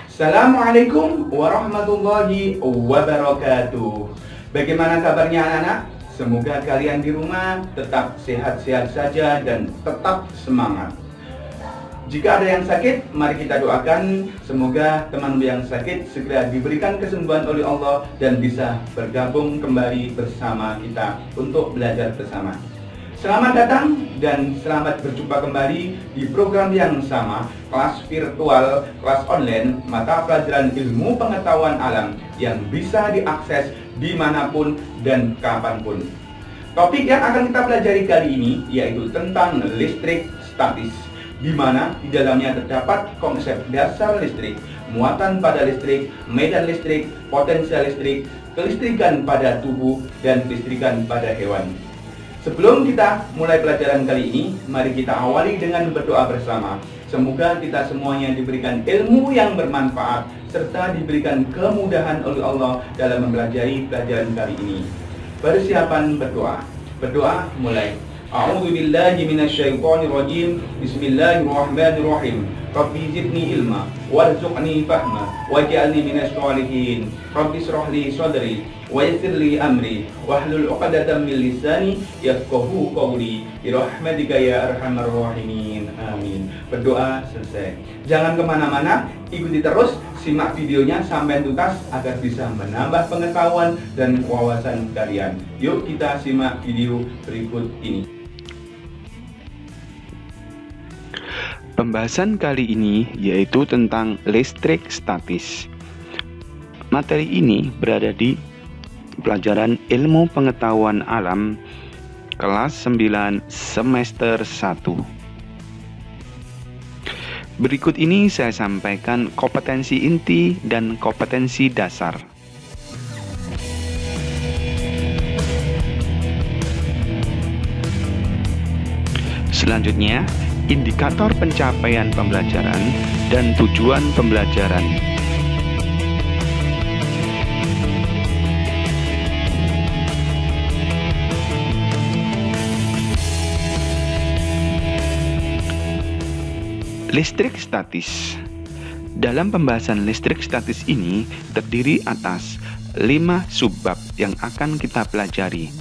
Assalamualaikum warahmatullahi wabarakatuh. Bagaimana kabarnya anak-anak? Semoga kalian di rumah tetap sehat-sehat saja dan tetap semangat. Jika ada yang sakit, mari kita doakan semoga teman yang sakit segera diberikan kesembuhan oleh Allah dan bisa bergabung kembali bersama kita untuk belajar bersama. Selamat datang dan selamat berjumpa kembali di program yang sama, kelas virtual, kelas online, mata pelajaran ilmu pengetahuan alam yang bisa diakses dimanapun dan kapanpun. Topik yang akan kita pelajari kali ini yaitu tentang listrik statis, di mana di dalamnya terdapat konsep dasar listrik, muatan pada listrik, medan listrik, potensial listrik, kelistrikan pada tubuh, dan kelistrikan pada hewan. Sebelum kita mulai pelajaran kali ini, mari kita awali dengan berdoa bersama. Semoga kita semuanya diberikan ilmu yang bermanfaat serta diberikan kemudahan oleh Allah dalam mempelajari pelajaran kali ini. Persiapan berdoa. Berdoa mulai. A'udzu billahi minasyaitonir rajim. Bismillahirrahmanirrahim. Rabbi zidni ilma warzuqni fahma waj'alni minasy sholihin. Rabbi shrah li sadri wa yassir li amri wahlul 'uqdatam min lisani yafqahu qawli bi rahmatika ya arhamar rahimin. Amin. Berdoa selesai. Jangan kemana-mana, ikuti terus, simak videonya sampai tuntas agar bisa menambah pengetahuan dan wawasan kalian. Yuk kita simak video berikut ini. Pembahasan kali ini yaitu tentang listrik statis. Materi ini berada di pelajaran ilmu pengetahuan alam kelas 9 semester 1. Berikut ini saya sampaikan kompetensi inti dan kompetensi dasar. Selanjutnya, indikator pencapaian pembelajaran dan tujuan pembelajaran. Listrik statis. Dalam pembahasan listrik statis ini terdiri atas 5 subbab yang akan kita pelajari.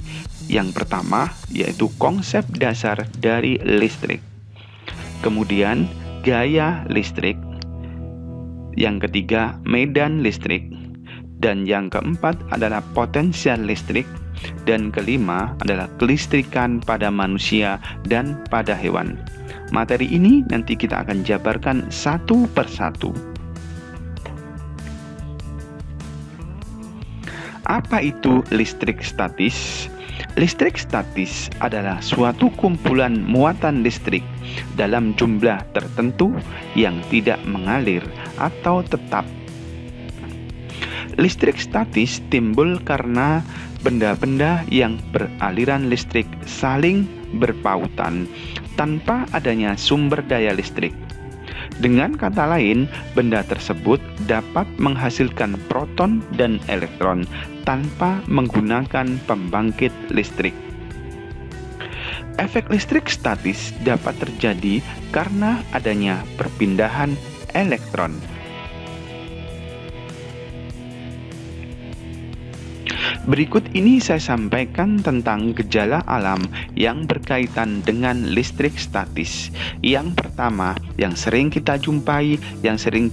Yang pertama yaitu konsep dasar dari listrik. Kemudian gaya listrik. Yang ketiga medan listrik. Dan yang keempat adalah potensial listrik. Dan kelima adalah kelistrikan pada manusia dan pada hewan. Materi ini nanti kita akan jabarkan satu persatu. Apa itu listrik statis? Listrik statis adalah suatu kumpulan muatan listrik dalam jumlah tertentu yang tidak mengalir atau tetap. Listrik statis timbul karena benda-benda yang beraliran listrik saling berpautan tanpa adanya sumber daya listrik. Dengan kata lain, benda tersebut dapat menghasilkan proton dan elektron tanpa menggunakan pembangkit listrik. Efek listrik statis dapat terjadi karena adanya perpindahan elektron. Berikut ini saya sampaikan tentang gejala alam yang berkaitan dengan listrik statis. Yang pertama, yang sering kita jumpai, yang sering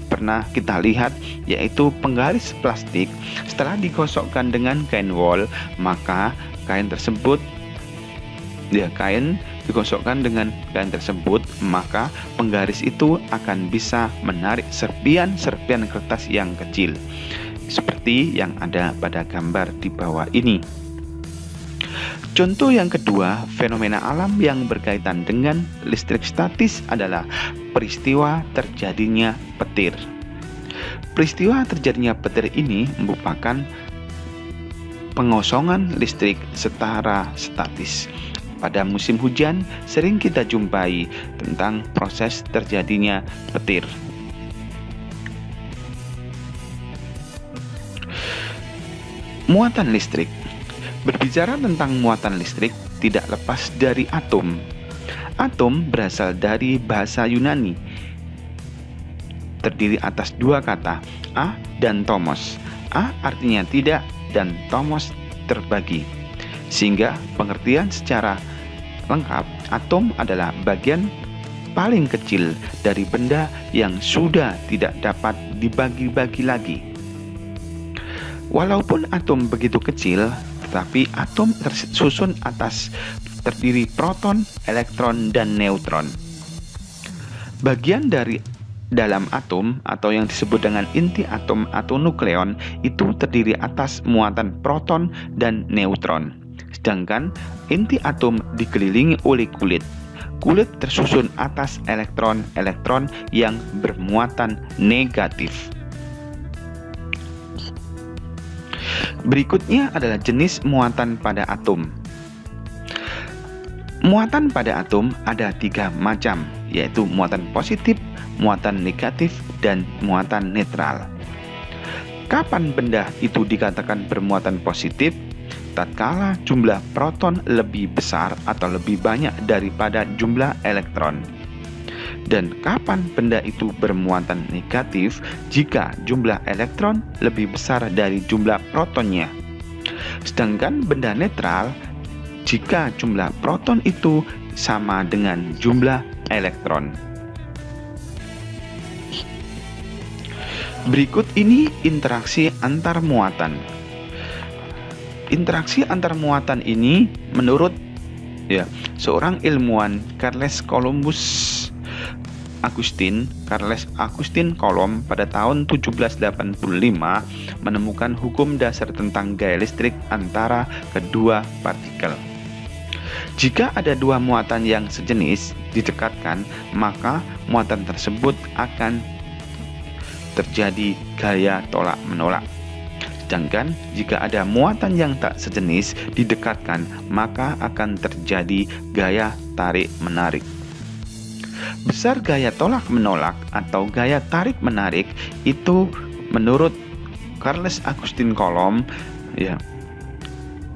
pernah kita lihat, yaitu penggaris plastik. Setelah digosokkan dengan kain wol, maka kain tersebut, kain digosokkan dengan kain tersebut, maka penggaris itu akan bisa menarik serpian-serpian kertas yang kecil, seperti yang ada pada gambar di bawah ini. Contoh yang kedua, fenomena alam yang berkaitan dengan listrik statis adalah peristiwa terjadinya petir. Peristiwa terjadinya petir ini merupakan pengosongan listrik secara statis. Pada musim hujan sering kita jumpai tentang proses terjadinya petir. Muatan listrik. Berbicara tentang muatan listrik tidak lepas dari atom. Atom berasal dari bahasa Yunani, terdiri atas dua kata, a dan tomos. A artinya tidak dan tomos terbagi. Sehingga pengertian secara lengkap, atom adalah bagian paling kecil dari benda yang sudah tidak dapat dibagi-bagi lagi. Walaupun atom begitu kecil, tetapi atom tersusun atas terdiri proton, elektron, dan neutron. Bagian dari dalam atom atau yang disebut dengan inti atom atau nukleon itu terdiri atas muatan proton dan neutron. Sedangkan inti atom dikelilingi oleh kulit. Kulit tersusun atas elektron-elektron yang bermuatan negatif. Berikutnya adalah jenis muatan pada atom. Muatan pada atom ada 3 macam, yaitu muatan positif, muatan negatif, dan muatan netral. Kapan benda itu dikatakan bermuatan positif? Tatkala jumlah proton lebih besar atau lebih banyak daripada jumlah elektron. Dan kapan benda itu bermuatan negatif? Jika jumlah elektron lebih besar dari jumlah protonnya. Sedangkan benda netral jika jumlah proton itu sama dengan jumlah elektron. Berikut ini interaksi antar muatan. Interaksi antar muatan ini menurut seorang ilmuwan Carles Agustin Coulomb pada tahun 1785 menemukan hukum dasar tentang gaya listrik antara kedua partikel. Jika ada dua muatan yang sejenis didekatkan, maka muatan tersebut akan terjadi gaya tolak-menolak. Sedangkan jika ada muatan yang tak sejenis didekatkan, maka akan terjadi gaya tarik-menarik. Besar gaya tolak-menolak atau gaya tarik-menarik itu menurut Carles Agustin Coulomb,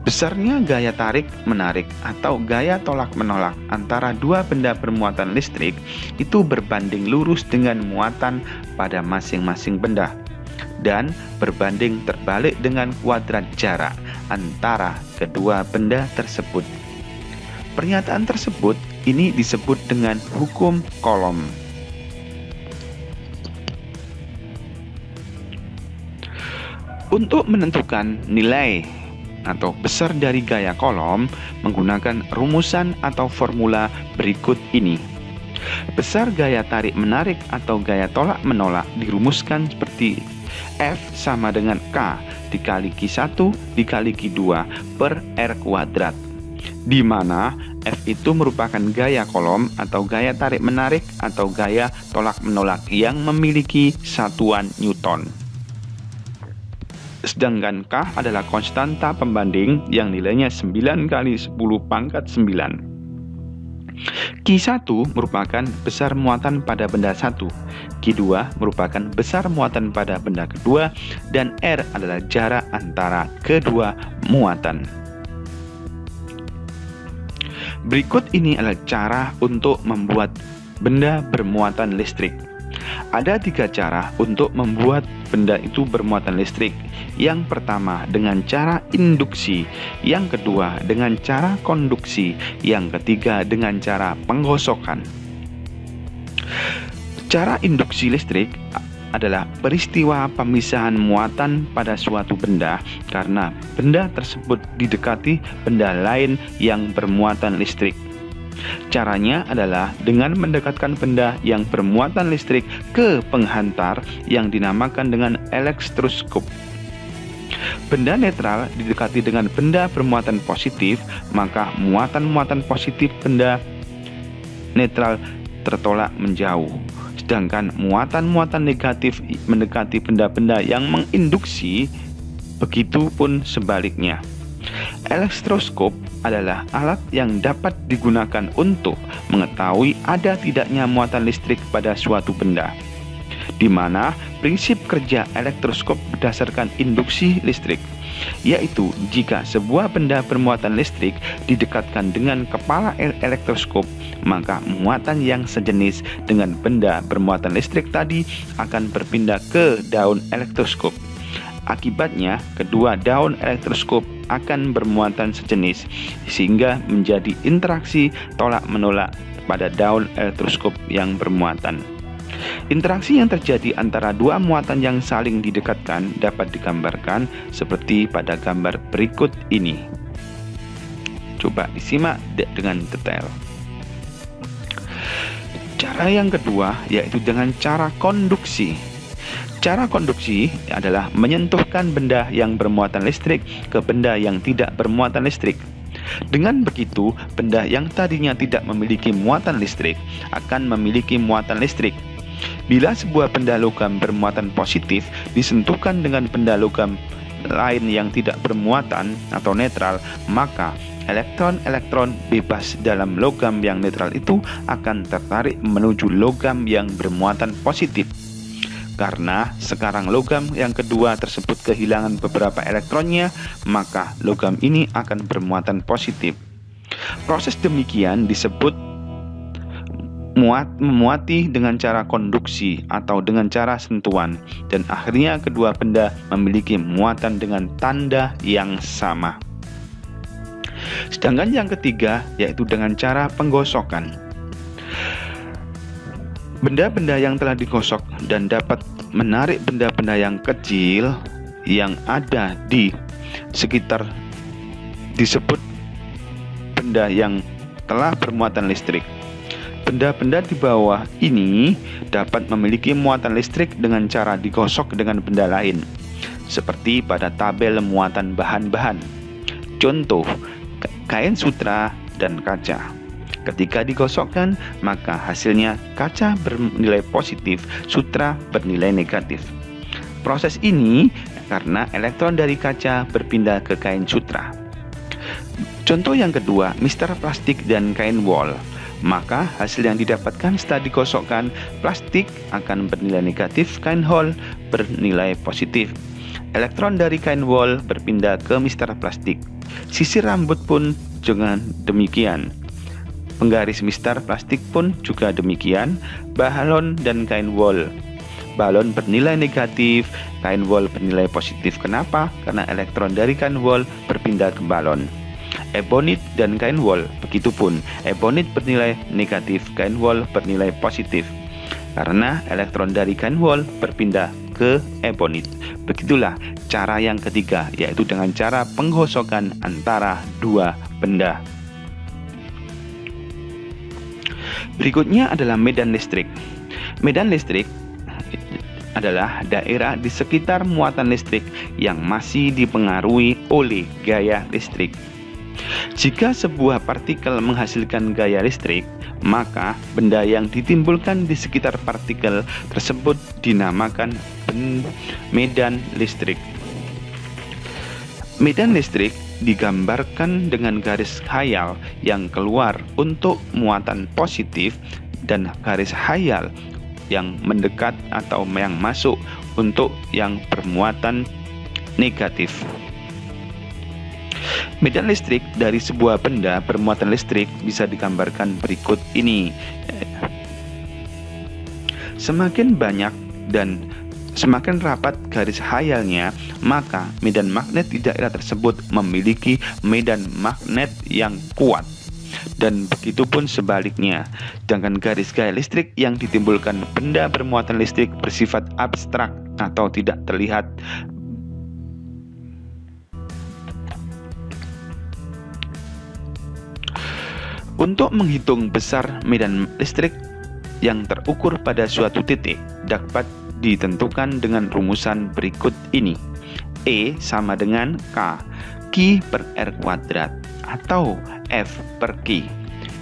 besarnya gaya tarik-menarik atau gaya tolak-menolak antara dua benda bermuatan listrik itu berbanding lurus dengan muatan pada masing-masing benda dan berbanding terbalik dengan kuadrat jarak antara kedua benda tersebut. Pernyataan tersebut ini disebut dengan hukum Coulomb. Untuk menentukan nilai atau besar dari gaya Coulomb menggunakan rumusan atau formula berikut ini. Besar gaya tarik-menarik atau gaya tolak-menolak dirumuskan seperti F sama dengan K dikali Q1 dikali Q2 per R kuadrat, di mana F itu merupakan gaya Coulomb atau gaya tarik-menarik atau gaya tolak-menolak yang memiliki satuan Newton. Sedangkan K adalah konstanta pembanding yang nilainya 9 kali 10 pangkat 9. Q1 merupakan besar muatan pada benda 1, Q2 merupakan besar muatan pada benda kedua, dan R adalah jarak antara kedua muatan. Berikut ini adalah cara untuk membuat benda bermuatan listrik. Ada 3 cara untuk membuat benda itu bermuatan listrik. Yang pertama dengan cara induksi, yang kedua dengan cara konduksi, yang ketiga dengan cara penggosokan. Cara induksi listrik adalah peristiwa pemisahan muatan pada suatu benda karena benda tersebut didekati benda lain yang bermuatan listrik. Caranya adalah dengan mendekatkan benda yang bermuatan listrik ke penghantar yang dinamakan dengan elektroskop. Benda netral didekati dengan benda bermuatan positif, maka muatan-muatan positif benda netral tertolak menjauh. Sedangkan muatan-muatan negatif mendekati benda-benda yang menginduksi Begitupun sebaliknya. Elektroskop adalah alat yang dapat digunakan untuk mengetahui ada tidaknya muatan listrik pada suatu benda, di mana prinsip kerja elektroskop berdasarkan induksi listrik, yaitu jika sebuah benda bermuatan listrik didekatkan dengan kepala elektroskop, maka muatan yang sejenis dengan benda bermuatan listrik tadi akan berpindah ke daun elektroskop. Akibatnya, kedua daun elektroskop akan bermuatan sejenis, sehingga menjadi interaksi tolak-menolak pada daun elektroskop yang bermuatan. Interaksi yang terjadi antara dua muatan yang saling didekatkan dapat digambarkan seperti pada gambar berikut ini. Coba disimak dengan detail. Cara yang kedua yaitu dengan cara konduksi. Cara konduksi adalah menyentuhkan benda yang bermuatan listrik ke benda yang tidak bermuatan listrik. Dengan begitu, benda yang tadinya tidak memiliki muatan listrik akan memiliki muatan listrik. Bila sebuah benda logam bermuatan positif disentuhkan dengan benda logam lain yang tidak bermuatan atau netral, maka elektron-elektron bebas dalam logam yang netral itu akan tertarik menuju logam yang bermuatan positif. Karena sekarang logam yang kedua tersebut kehilangan beberapa elektronnya, maka logam ini akan bermuatan positif. Proses demikian disebut memuati dengan cara konduksi atau dengan cara sentuhan, dan akhirnya kedua benda memiliki muatan dengan tanda yang sama. Sedangkan yang ketiga yaitu dengan cara penggosokan. Benda-benda yang telah digosok dan dapat menarik benda-benda yang kecil yang ada di sekitar disebut benda yang telah bermuatan listrik. Benda-benda di bawah ini dapat memiliki muatan listrik dengan cara digosok dengan benda lain, seperti pada tabel muatan bahan-bahan. Contoh, kain sutra dan kaca. Ketika digosokkan, maka hasilnya kaca bernilai positif, sutra bernilai negatif. Proses ini karena elektron dari kaca berpindah ke kain sutra. Contoh yang kedua, mister plastik dan kain wol. Maka hasil yang didapatkan setelah digosokkan, plastik akan bernilai negatif, kain wol bernilai positif. Elektron dari kain wol berpindah ke mister plastik. Sisir rambut pun dengan demikian. Penggaris mister plastik pun juga demikian. Balon dan kain wol. Balon bernilai negatif, kain wol bernilai positif. Kenapa? Karena elektron dari kain wol berpindah ke balon. Ebonit dan kain wol, begitupun. Ebonit bernilai negatif, kain wol bernilai positif. Karena elektron dari kain wol berpindah ke ebonit. Begitulah cara yang ketiga, yaitu dengan cara penggosokan antara dua benda. Berikutnya adalah medan listrik. Medan listrik adalah daerah di sekitar muatan listrik yang masih dipengaruhi oleh gaya listrik. Jika sebuah partikel menghasilkan gaya listrik, maka benda yang ditimbulkan di sekitar partikel tersebut dinamakan medan listrik. Medan listrik digambarkan dengan garis khayal yang keluar untuk muatan positif dan garis khayal yang mendekat atau yang masuk untuk yang bermuatan negatif. Medan listrik dari sebuah benda bermuatan listrik bisa digambarkan berikut ini. Semakin banyak dan semakin rapat garis khayalnya, maka medan magnet di daerah tersebut memiliki medan magnet yang kuat. Dan begitupun sebaliknya, sedangkan garis gaya listrik yang ditimbulkan benda bermuatan listrik bersifat abstrak atau tidak terlihat. Untuk menghitung besar medan listrik yang terukur pada suatu titik dapat ditentukan dengan rumusan berikut ini. E sama dengan K, Q per R kuadrat, atau F per Q,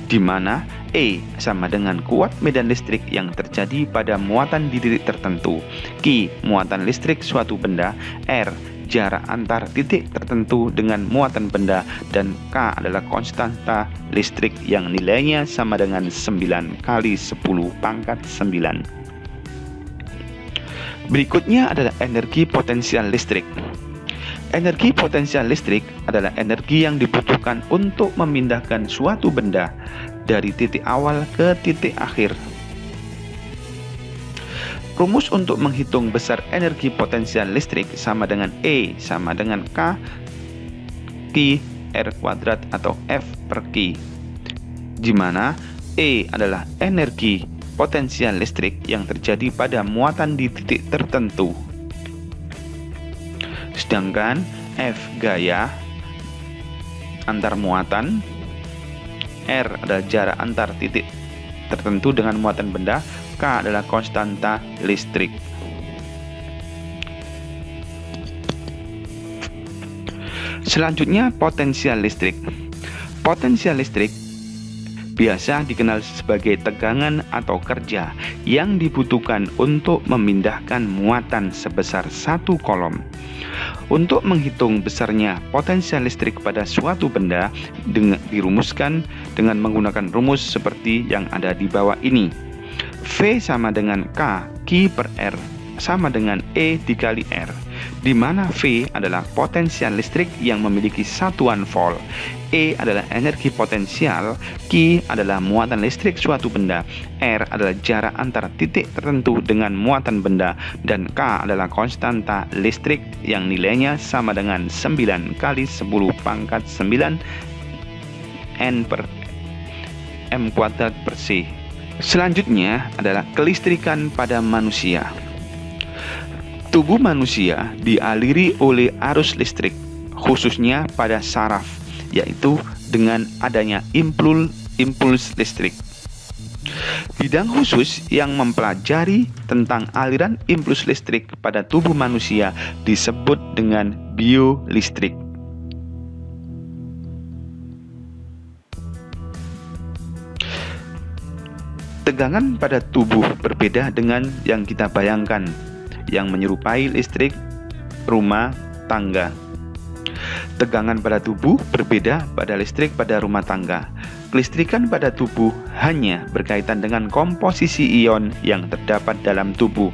di mana E sama dengan kuat medan listrik yang terjadi pada muatan di titik tertentu, Q muatan listrik suatu benda, R jarak antar titik tertentu dengan muatan benda, dan K adalah konstanta listrik yang nilainya sama dengan 9 kali 10 pangkat 9. Berikutnya adalah energi potensial listrik. Energi potensial listrik adalah energi yang dibutuhkan untuk memindahkan suatu benda dari titik awal ke titik akhir. Rumus untuk menghitung besar energi potensial listrik sama dengan E sama dengan K Q R kuadrat atau F per Q, di mana E adalah energi potensial listrik yang terjadi pada muatan di titik tertentu, sedangkan F gaya antar muatan, R adalah jarak antar titik tertentu dengan muatan benda, K adalah konstanta listrik. Selanjutnya, potensial listrik. Potensial listrik biasa dikenal sebagai tegangan atau kerja yang dibutuhkan untuk memindahkan muatan sebesar satu kolom. Untuk menghitung besarnya potensial listrik pada suatu benda dirumuskan dengan menggunakan rumus seperti yang ada di bawah ini. V sama dengan K Q per R sama dengan E dikali R, di mana V adalah potensial listrik yang memiliki satuan volt, E adalah energi potensial, Q adalah muatan listrik suatu benda, R adalah jarak antar titik tertentu dengan muatan benda, dan K adalah konstanta listrik yang nilainya sama dengan 9 kali 10 pangkat 9 N per M kuadrat per C. Selanjutnya adalah kelistrikan pada manusia. Tubuh manusia dialiri oleh arus listrik, khususnya pada saraf, yaitu dengan adanya impuls listrik. Bidang khusus yang mempelajari tentang aliran impuls listrik pada tubuh manusia disebut dengan biolistrik. Tegangan pada tubuh berbeda dengan yang kita bayangkan, yang menyerupai listrik rumah tangga. Tegangan pada tubuh berbeda pada listrik pada rumah tangga. Kelistrikan pada tubuh hanya berkaitan dengan komposisi ion yang terdapat dalam tubuh,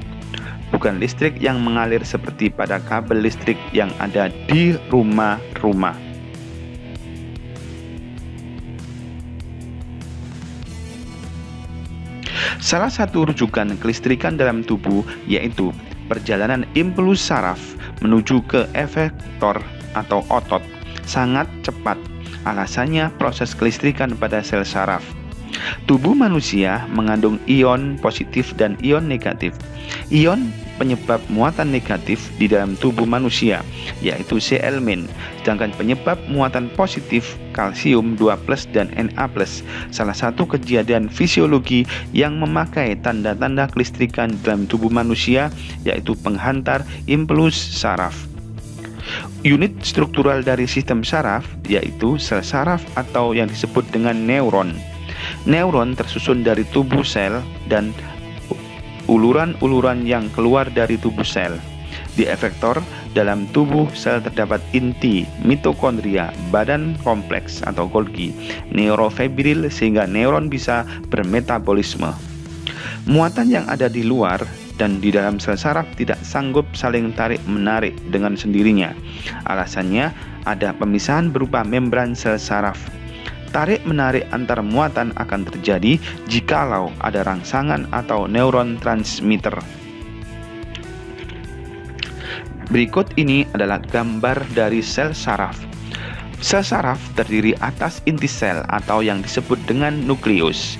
bukan listrik yang mengalir seperti pada kabel listrik yang ada di rumah-rumah. Salah satu rujukan kelistrikan dalam tubuh yaitu perjalanan impuls saraf menuju ke efektor atau otot sangat cepat. Alasannya proses kelistrikan pada sel saraf. Tubuh manusia mengandung ion positif dan ion negatif. Ion penyebab muatan negatif di dalam tubuh manusia yaitu Cl-, sedangkan penyebab muatan positif kalsium 2+ dan Na+. Salah satu kejadian fisiologi yang memakai tanda-tanda kelistrikan dalam tubuh manusia yaitu penghantar impuls saraf. Unit struktural dari sistem saraf yaitu sel saraf atau yang disebut dengan neuron. Neuron tersusun dari tubuh sel dan uluran-uluran yang keluar dari tubuh sel. Di efektor dalam tubuh sel terdapat inti, mitokondria, badan kompleks atau Golgi, neurofibril sehingga neuron bisa bermetabolisme. Muatan yang ada di luar dan di dalam sel saraf tidak sanggup saling tarik-menarik dengan sendirinya. Alasannya ada pemisahan berupa membran sel saraf. Tarik-menarik antar muatan akan terjadi jikalau ada rangsangan atau neuron transmitter. Berikut ini adalah gambar dari sel saraf. Sel saraf terdiri atas inti sel atau yang disebut dengan nukleus,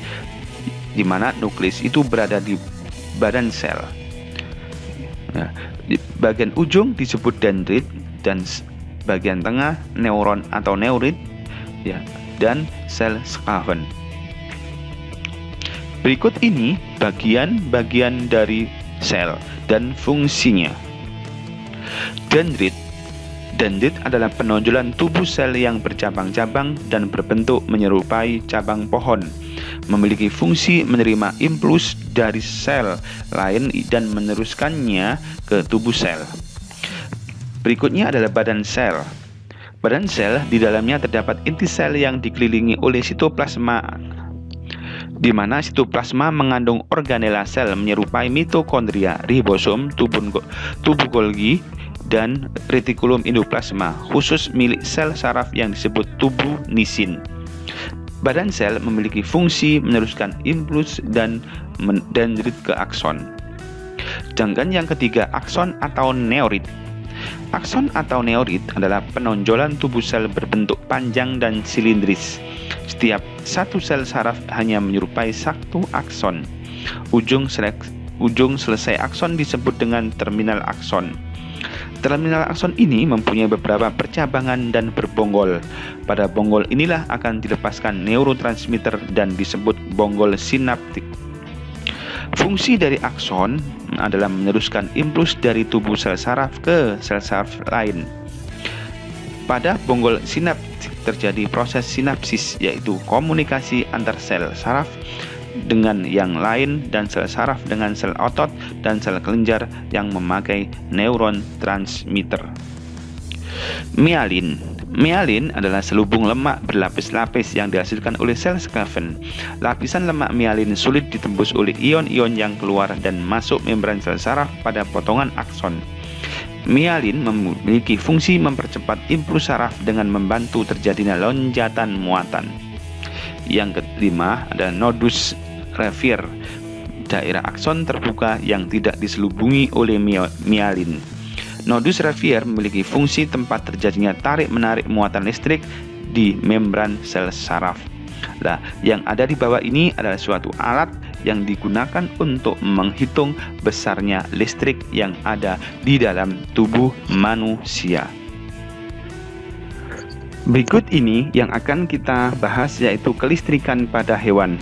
di mana nukleus itu berada di badan sel. Nah, di bagian ujung disebut dendrit dan bagian tengah neuron atau neurit, ya, dan sel Schwann. Berikut ini bagian-bagian dari sel dan fungsinya. Dendrit. Dendrit adalah penonjolan tubuh sel yang bercabang-cabang dan berbentuk menyerupai cabang pohon. Memiliki fungsi menerima impuls dari sel lain dan meneruskannya ke tubuh sel. Berikutnya adalah badan sel. Badan sel di dalamnya terdapat inti sel yang dikelilingi oleh sitoplasma, di mana sitoplasma mengandung organela sel menyerupai mitokondria, ribosom, tubuh Golgi, dan retikulum endoplasma, khusus milik sel saraf yang disebut tubuh nisin. Badan sel memiliki fungsi meneruskan impuls dan dendrit ke akson. Sedangkan yang ketiga, akson atau neurit. Akson atau neurit adalah penonjolan tubuh sel berbentuk panjang dan silindris. Setiap satu sel saraf hanya menyerupai satu akson. Ujung selesai akson disebut dengan terminal akson. Terminal akson ini mempunyai beberapa percabangan dan berbonggol. Pada bonggol inilah akan dilepaskan neurotransmitter dan disebut bonggol sinaptik. Fungsi dari akson adalah meneruskan impuls dari tubuh sel saraf ke sel saraf lain. Pada bonggol sinaptik terjadi proses sinapsis, yaitu komunikasi antar sel saraf dengan yang lain dan sel saraf dengan sel otot dan sel kelenjar yang memakai neuron transmitter. Myelin. Myelin adalah selubung lemak berlapis-lapis yang dihasilkan oleh sel Sclavon. Lapisan lemak myelin sulit ditembus oleh ion-ion yang keluar dan masuk membran sel saraf pada potongan akson. Myelin memiliki fungsi mempercepat impuls saraf dengan membantu terjadinya lonjatan muatan. Yang kelima adalah nodus Revere, daerah akson terbuka yang tidak diselubungi oleh myelin. Nodus Revere memiliki fungsi tempat terjadinya tarik-menarik muatan listrik di membran sel saraf. Nah, yang ada di bawah ini adalah suatu alat yang digunakan untuk menghitung besarnya listrik yang ada di dalam tubuh manusia. Berikut ini yang akan kita bahas, yaitu kelistrikan pada hewan.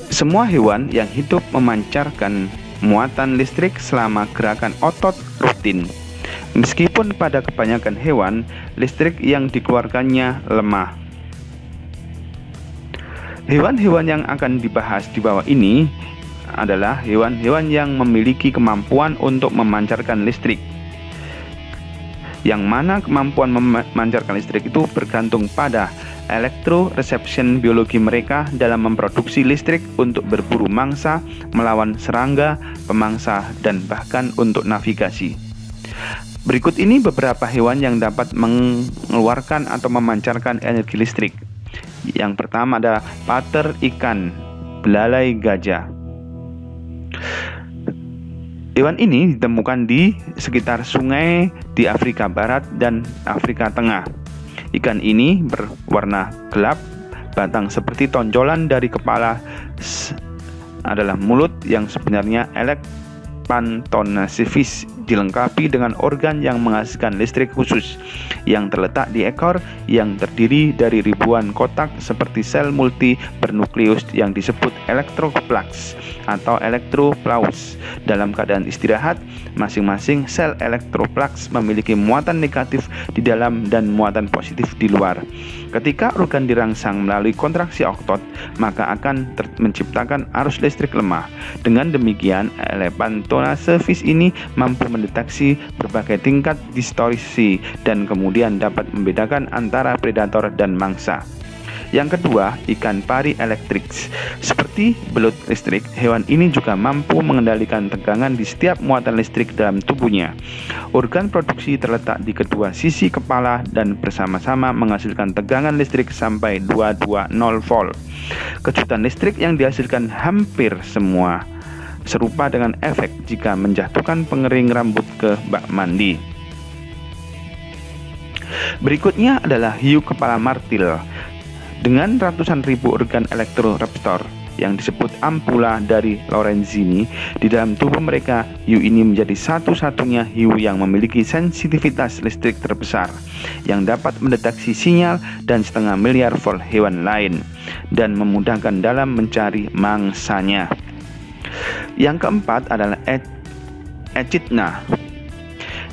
Semua hewan yang hidup memancarkan muatan listrik selama gerakan otot rutin. Meskipun pada kebanyakan hewan, listrik yang dikeluarkannya lemah. Hewan-hewan yang akan dibahas di bawah ini adalah hewan-hewan yang memiliki kemampuan untuk memancarkan listrik. Yang mana kemampuan memancarkan listrik itu bergantung pada elektroreception biologi mereka dalam memproduksi listrik untuk berburu mangsa, melawan serangga, pemangsa, dan bahkan untuk navigasi. Berikut ini beberapa hewan yang dapat mengeluarkan atau memancarkan energi listrik. Yang pertama ada pater ikan, belalai gajah. Hewan ini ditemukan di sekitar sungai di Afrika Barat dan Afrika Tengah. Ikan ini berwarna gelap, batang seperti tonjolan dari kepala adalah mulut yang sebenarnya Elephantonacivis, dilengkapi dengan organ yang menghasilkan listrik khusus yang terletak di ekor yang terdiri dari ribuan kotak seperti sel multi bernukleus yang disebut elektroplax atau elektroplaus. Dalam keadaan istirahat, masing-masing sel elektroplax memiliki muatan negatif di dalam dan muatan positif di luar. Ketika organ dirangsang melalui kontraksi otot, maka akan menciptakan arus listrik lemah. Dengan demikian, Elephantonacivis ini mampu mendeteksi berbagai tingkat distorsi dan kemudian dapat membedakan antara predator dan mangsa. Yang kedua, ikan pari elektrik. Seperti belut listrik, hewan ini juga mampu mengendalikan tegangan di setiap muatan listrik dalam tubuhnya. Organ produksi terletak di kedua sisi kepala dan bersama-sama menghasilkan tegangan listrik sampai 220 volt. Kejutan listrik yang dihasilkan hampir semua serupa dengan efek jika menjatuhkan pengering rambut ke bak mandi. Berikutnya adalah hiu kepala martil. Dengan ratusan ribu organ elektroreptor yang disebut ampula dari Lorenzini di dalam tubuh mereka, hiu ini menjadi satu-satunya hiu yang memiliki sensitivitas listrik terbesar yang dapat mendeteksi sinyal dan 1,5 miliar volt hewan lain dan memudahkan dalam mencari mangsanya. Yang keempat adalah Echidna.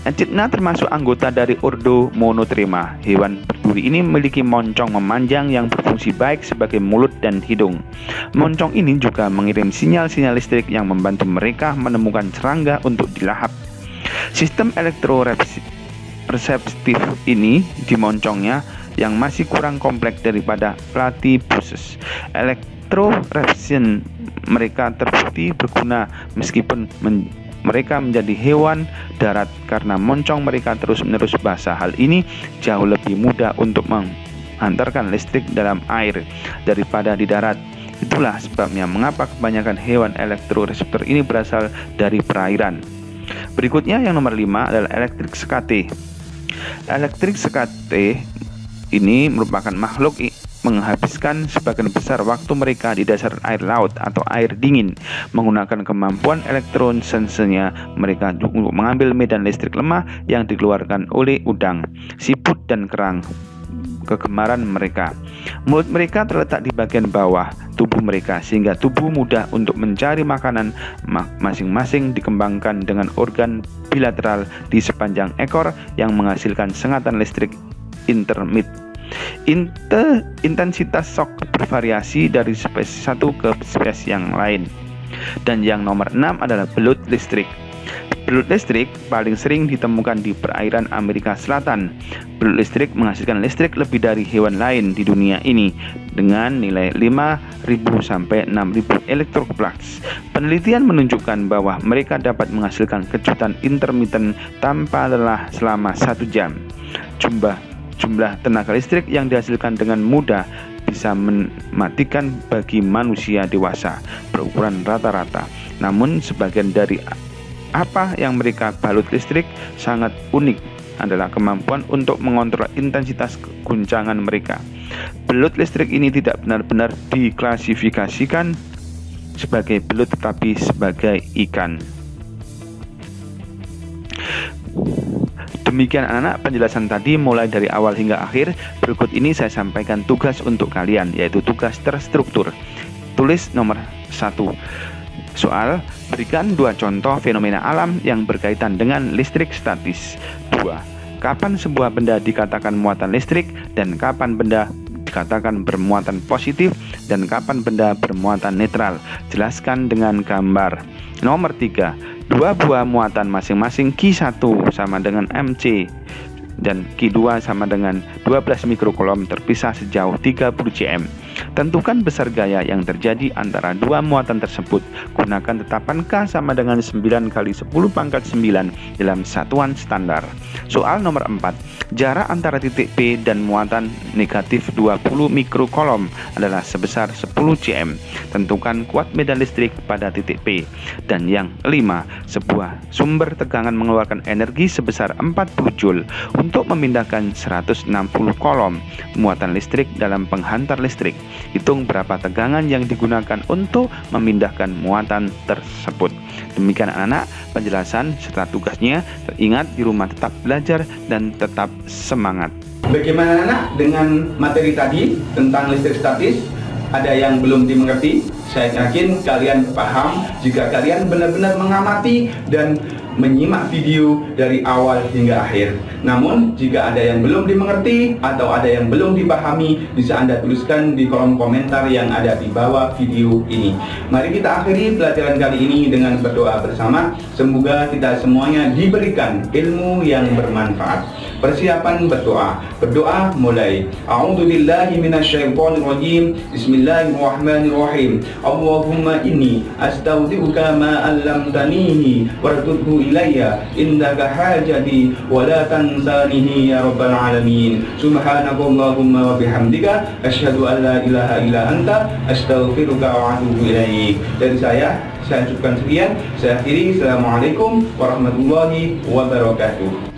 Echidna termasuk anggota dari ordo Monotrema. Hewan berduri ini memiliki moncong memanjang yang berfungsi baik sebagai mulut dan hidung. Moncong ini juga mengirim sinyal-sinyal listrik yang membantu mereka menemukan serangga untuk dilahap. Sistem elektroreseptif ini di moncongnya yang masih kurang kompleks daripada platypuses. Elektroreception mereka terbukti berguna meskipun mereka menjadi hewan darat karena moncong mereka terus-menerus basah. Hal ini jauh lebih mudah untuk menghantarkan listrik dalam air daripada di darat. Itulah sebabnya mengapa kebanyakan hewan elektroreseptor ini berasal dari perairan. Berikutnya yang nomor 5 adalah elektrik sekate. Elektrik sekate ini merupakan makhluk menghabiskan sebagian besar waktu mereka di dasar air laut atau air dingin. Menggunakan kemampuan elektrosensenya mereka untuk mengambil medan listrik lemah yang dikeluarkan oleh udang, siput, dan kerang kegemaran mereka. Mulut mereka terletak di bagian bawah tubuh mereka sehingga tubuh mudah untuk mencari makanan. Masing-masing dikembangkan dengan organ bilateral di sepanjang ekor yang menghasilkan sengatan listrik intermit. Intensitas shock bervariasi dari spesies satu ke spesies yang lain. Dan yang nomor 6 adalah belut listrik. Belut listrik paling sering ditemukan di perairan Amerika Selatan. Belut listrik menghasilkan listrik lebih dari hewan lain di dunia ini dengan nilai 5.000 sampai 6.000 elektrovolts. Penelitian menunjukkan bahwa mereka dapat menghasilkan kejutan intermiten tanpa lelah selama 1 jam. Jumlah tenaga listrik yang dihasilkan dengan mudah bisa mematikan bagi manusia dewasa berukuran rata-rata. Namun sebagian dari apa yang mereka balut listrik sangat unik adalah kemampuan untuk mengontrol intensitas guncangan mereka. Belut listrik ini tidak benar-benar diklasifikasikan sebagai belut tetapi sebagai ikan. Demikian anak-anak penjelasan tadi mulai dari awal hingga akhir. Berikut ini saya sampaikan tugas untuk kalian, yaitu tugas terstruktur. Tulis nomor 1. Soal, berikan 2 contoh fenomena alam yang berkaitan dengan listrik statis. 2. Kapan sebuah benda dikatakan muatan listrik dan kapan benda dikatakan bermuatan positif dan kapan benda bermuatan netral. Jelaskan dengan gambar. Nomor 3. 2 buah muatan masing-masing Q1 sama dengan MC dan Q2 sama dengan 12 mikrocoulomb terpisah sejauh 30 cm. Tentukan besar gaya yang terjadi antara 2 muatan tersebut. Gunakan tetapan K sama dengan 9 kali 10 pangkat 9 dalam satuan standar. Soal nomor 4. Jarak antara titik P dan muatan negatif 20 mikrocoulomb adalah sebesar 10 cm. Tentukan kuat medan listrik pada titik P. Dan yang 5. Sebuah sumber tegangan mengeluarkan energi sebesar 40 joule untuk memindahkan 160 coulomb muatan listrik dalam penghantar listrik. Hitung berapa tegangan yang digunakan untuk memindahkan muatan tersebut. Demikian anak-anak penjelasan serta tugasnya. Ingat di rumah tetap belajar dan tetap semangat. Bagaimana anak dengan materi tadi tentang listrik statis? Ada yang belum dimengerti? Saya yakin kalian paham jika kalian benar-benar mengamati dan menyimak video dari awal hingga akhir. Namun jika ada yang belum dimengerti atau ada yang belum dipahami, bisa Anda tuliskan di kolom komentar yang ada di bawah video ini. Mari kita akhiri pelajaran kali ini dengan berdoa bersama. Semoga kita semuanya diberikan ilmu yang bermanfaat. Persiapan berdoa. Berdoa mulai. A'udzubillahi minasyaitonirrajim. Bismillahirrahmanirrahim. Allahumma inni astaudi'uka ma 'allamtanihi warzuqhu ilayya indaka hajati wa la tansanihi ya rabbal alamin. Subhanakallahumma wa bihamdika asyhadu an la ilaha illa anta astaghfiruka wa atubu ilaik. Dari saya ucapkan sekian. Saya akhiri. Assalamualaikum warahmatullahi wabarakatuh.